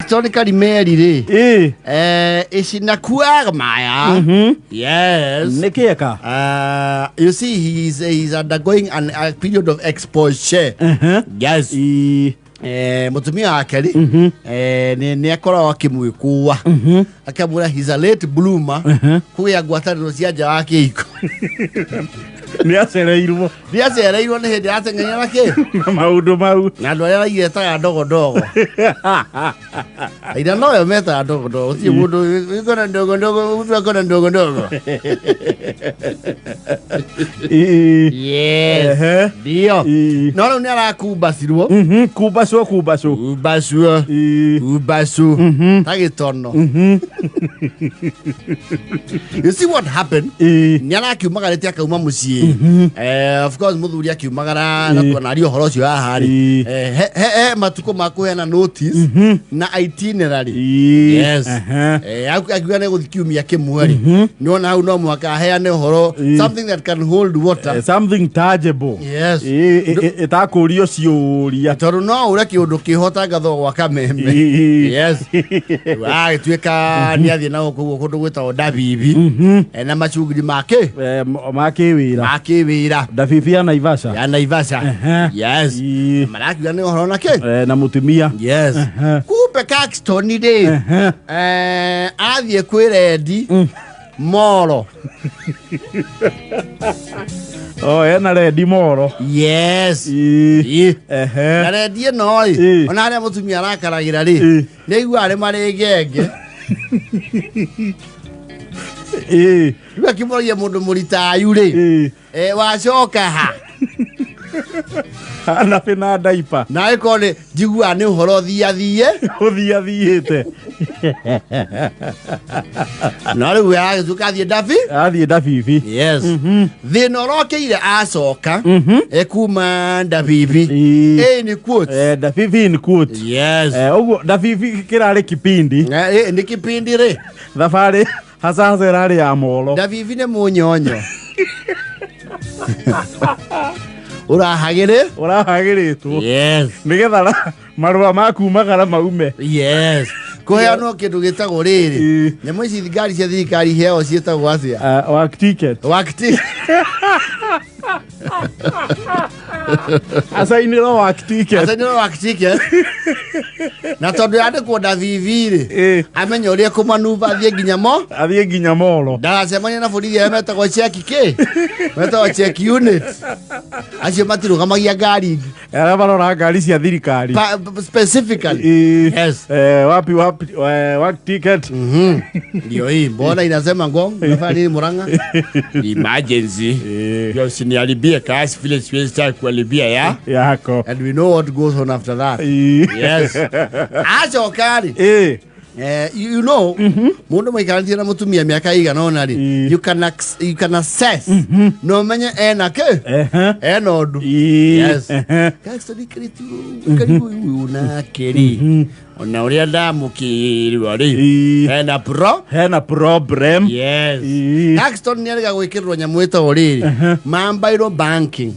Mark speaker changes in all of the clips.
Speaker 1: historically married. Is in a Maya. Yes.
Speaker 2: Nekeka.
Speaker 1: You see, he's undergoing a period of exposure. Yes. Mutumia akeli ni akora wakimwikuwa akamura he's a late bloomer kuya gwataniro cia nja wake iko
Speaker 2: ni acereirwo
Speaker 1: ni hindi ateng'enya nake
Speaker 2: maundu mau
Speaker 1: na andu aria aigetaga ndogo ida no yo meta ndogo si mundu ikona ndogo ukona ndogo yes dio no ni arakubasirwo kubasu tagitono. You see what happened? Nyana akiumagara akauma mucie. Of course muthuri akiumagara na tuona ari ohoro cio ahari. Matuko makuhena notice na itinerary. Yes. Akiuga ne guthikiumia kimweri. Niona hau no mwaka heane ohoro something that can hold water.
Speaker 2: Something tangible.
Speaker 1: Yes.
Speaker 2: Itakurio ciuria.
Speaker 1: Toru no ura kiundu kihota gatho gwaka meme. Yes. Tuika ni athie na kundu gwita Dabibi. Na macuguri make. Makewira.
Speaker 2: Dabibi ya Naivasha.
Speaker 1: Yes. Maraki ni ohoro nake.
Speaker 2: Na mutumia.
Speaker 1: Yes. Kupe Caxton ide. Athie kwiredi. Moro.
Speaker 2: Ena ready moro.
Speaker 1: Yes. Na ready no ona aria mutumia arakaragira ri ni igua ari marigenge iba kimoria mundu muritayu ri wacoka ha
Speaker 2: ana pena daipa
Speaker 1: na ikone jigua ni uhoro thiathiite na ri ya zukathie
Speaker 2: Dabibi.
Speaker 1: Yes. Thina rokeire acoka ekuma Dabibi ni quote
Speaker 2: Dabibi ni quote.
Speaker 1: Yes.
Speaker 2: Oguo Dabibi kirari kipindi
Speaker 1: ni kipindi ri
Speaker 2: thabari hasa rari ya molo
Speaker 1: Dabibi ni munyonyo urahagiritwo.
Speaker 2: Yes. Nigetha marua maku magara maume.
Speaker 1: Yes. Kuheanwo kindu gitagwo riri nyamũ ici thigari cia thirikari heo ciĩtagwo acia
Speaker 2: work ticket. Asainiro work ticket na tondu yandikwo Dabibi ri amenya uria kumanuva athie nginya molo ndagacemania na borithi aria metagwo check unit acio matirugamagia ngari aria marora ngari cia thirikari
Speaker 1: specifically. Yes.
Speaker 2: Wapi work ticket.
Speaker 1: Ndio hii mbona inasema ngong nafanya Murang'a emergency yo sinialibia kasi vile siwezi cha kualibia
Speaker 2: yako
Speaker 1: and we know what goes on after that. Yes. Acho kari you know mundu mwikantie na mutumia miaka igana ona ri you can assess no menye enake enodu. Yes. Kasi dikritu karibu una keri ona uria ndamukirwa ri hena problem. Yes. Caxton ni ariga gwikirwo nyamu ito riri mobile banking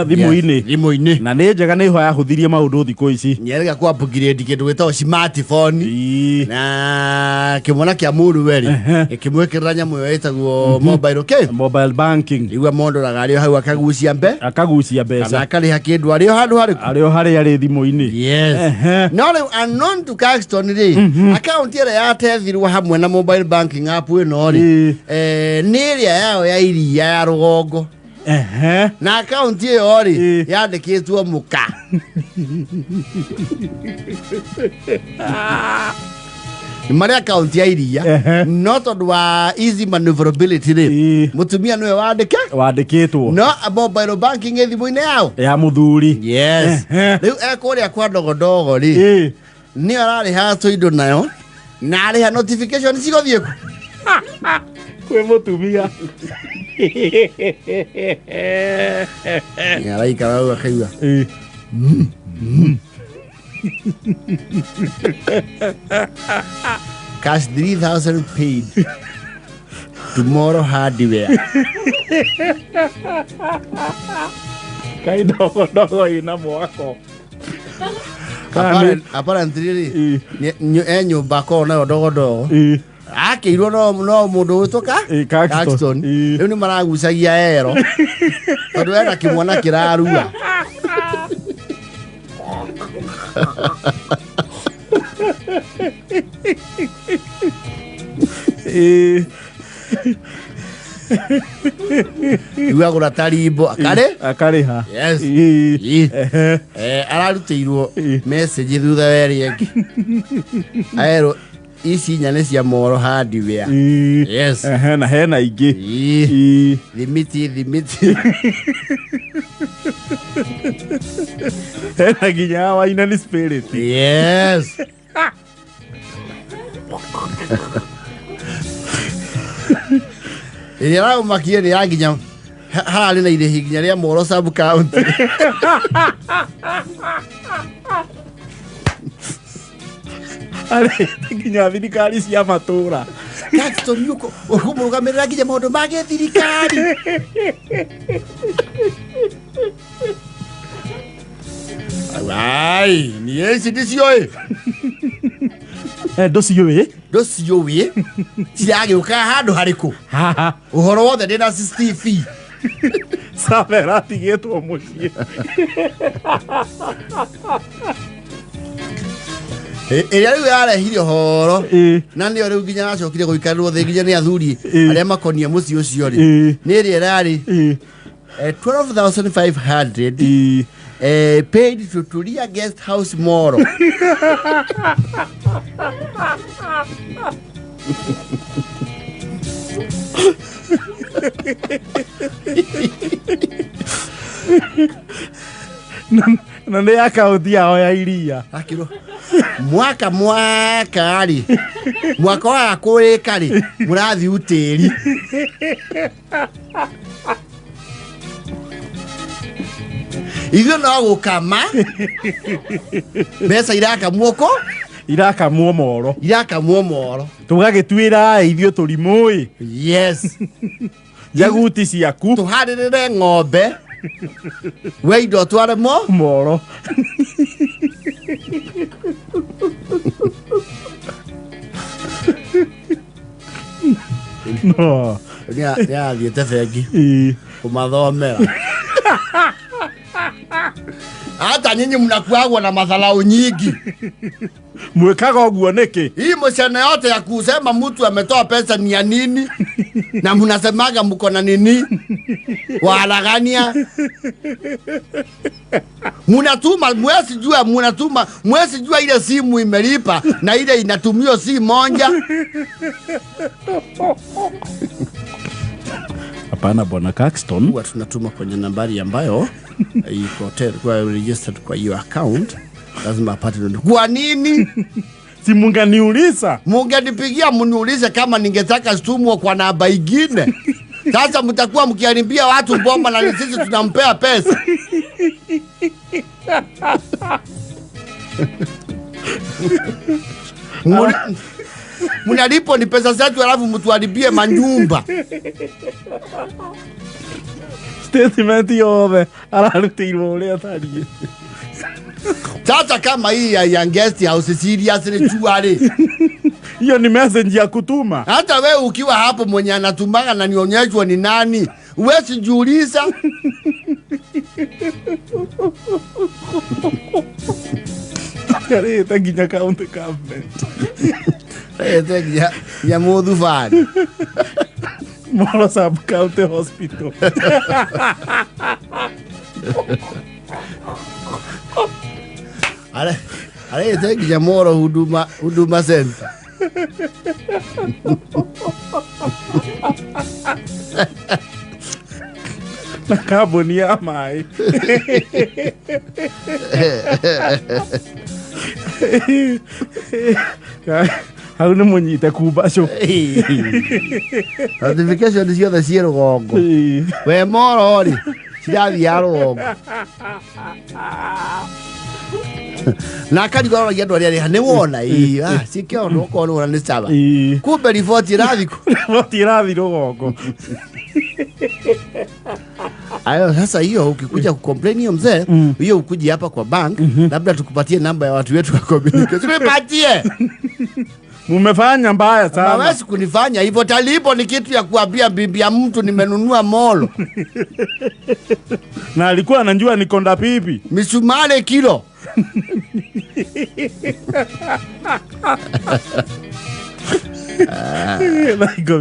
Speaker 1: thimu-ini
Speaker 2: na ni njega ni hoya huthirie maundu thiko ici
Speaker 1: ni ariga ku upgrade kindu gitagwo smartphone na kimona kia muru weri ikimwekirira nyamu yo itagwo mobile banking igwa mondo ragario hau akagucia mbeca kana akariha kindu ario handu
Speaker 2: hari thimu-ini.
Speaker 1: Yes. No unknown to Caxton ri account ira ya tethirwo hamwe na mobile banking app ino ri ni ria yao ya iria ya rugongo na account iyo ri yandikitwo muka Mari account ya iria no tondu wa easy maneuverability ri mutumia niwe wandikitwo no mobile banking thimu-ini yao
Speaker 2: ya muthuri.
Speaker 1: Yes. Riu ekuria kwa ndogo ri ni arari hato indo nayo na ari ha notification cigothie ku
Speaker 2: kwe mutumia
Speaker 1: ya raika wa kaiwa cash 3,000 paid tomorrow hardware
Speaker 2: kai ndogo ina mwako
Speaker 1: apparently nyumba ko nayo dogo akirwo no mundu witoka Caxton riu ni maragucagia ero tondu ena kimwana kirarua Iwagura tarimbo akare ha yes ararutirwo message thutha weri engi aero ici nyane cia moro hardware yes
Speaker 2: na hena ingi
Speaker 1: thimiti
Speaker 2: hena ginya wa ina ni spirit
Speaker 1: yes Ira umakie ni aginya hali na ile higinya ria moro sub county
Speaker 2: ale ginya thirikari cia matura
Speaker 1: Caxton yuko umurugamirira ginya maundu mage thirikari ai ni eci ndicioe ndocioe tiragĩũka handũ harĩkũ ũhoro wothe ndĩna CCTV
Speaker 2: Savera tigĩtwo mũciĩ
Speaker 1: ĩrĩa rĩu yarehire ũhoro na nĩyo rĩu nginya acokire gũikarĩrwo thĩ nginya nĩ athuri arĩa makonie mũciĩ ũcio rĩ nĩ ĩrĩa ĩrarĩ 12,500 paid to Turia Guest House Moro.
Speaker 2: Na nĩ akaunti yao ya iria
Speaker 1: akirwo mwaka rĩ mwaka wa kũrĩka rĩ mũrathi utĩri Ithuĩ no gũkama mbeca irakamwo moro
Speaker 2: tũgagĩtuĩra ithuĩ tũrimũĩ
Speaker 1: yes
Speaker 2: jaguti ciaku
Speaker 1: tũharĩrĩre ng'ombe we indo tware
Speaker 2: moro no
Speaker 1: nĩathiĩte bengi kũmathomera hata nyinyi mnakuagwa na madharau nyingi
Speaker 2: mwekaga ũguo nĩkĩ
Speaker 1: hii mshana yote ya kusema mtu ametoa pesa ni ya nini na mnasemaga mko na nini walagania mnatuma mwezi jua ile simu imelipa na ile inatumio si moja
Speaker 2: hapana bwana Caxton
Speaker 1: huwa tunatuma kwenye nambari ambayo iko kwa registered kwa hiyo account lazima apate ndo kwa nini
Speaker 2: si munganiuliza
Speaker 1: mungenipigia mniulize kama ningetaka situmwe kwa namba ingine sasa mtakuwa mkiharibia watu bomba na sisi tunampea pesa Mnalipo ni pesa zetu alafu mtuharibie manyumba
Speaker 2: statement yove ararutirwo uria tariĩ
Speaker 1: sasa kama hii ya guest house serious ni chuari
Speaker 2: hiyo ni message ya kutuma
Speaker 1: hata wewe ukiwa hapo mwenye anatumaga na nionyeshwa ni nani uwezi jiuliza
Speaker 2: kare taginya county government
Speaker 1: ya modhu fani
Speaker 2: Moro sub county hospital
Speaker 1: ale taginya Moro huduma center
Speaker 2: na kaboni ya mai hau nĩ mũnyite kumbaco
Speaker 1: notification ciothe ciĩ rũgongo we Moro rĩ cirathiĩ rũgongo na akarigaragia andũ arĩa nĩ wona cikĩo nũkorwo nĩ caba kumbe riboti ĩrathi
Speaker 2: rũgongo
Speaker 1: Ayo sasa hiyo ukikuja kucomplain hiyo mzee, hiyo ukuje hapa kwa bank, labda tukupatie namba ya watu wetu wa communicate. Tumepatie.
Speaker 2: Mumefanya mbaya sana.
Speaker 1: Hawezi kunifanya hivyo, talipo ni kitu ya kuambia bibi ya mtu nimenunua molo.
Speaker 2: Na alikuwa anajua niko nda pipi.
Speaker 1: Misumale kilo.
Speaker 2: Like go